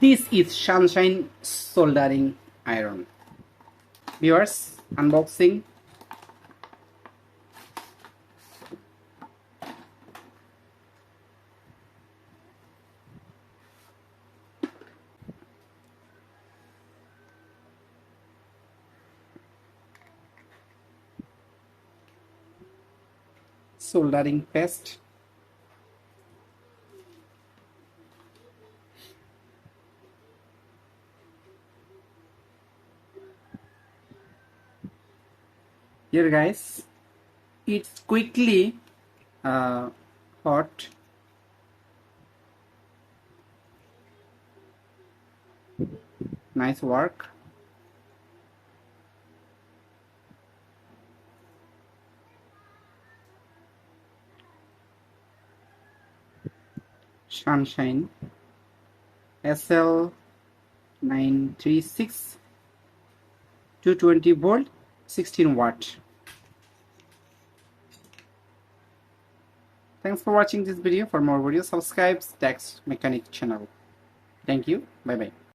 This is Sunshine Soldering Iron. Viewers, unboxing. Soldering paste. Here guys, it's quickly hot. Nice work. Sunshine SL936 220 volt 16 watt. Thanks for watching this video. For more videos, subscribe TechMechanic channel. Thank you. Bye bye.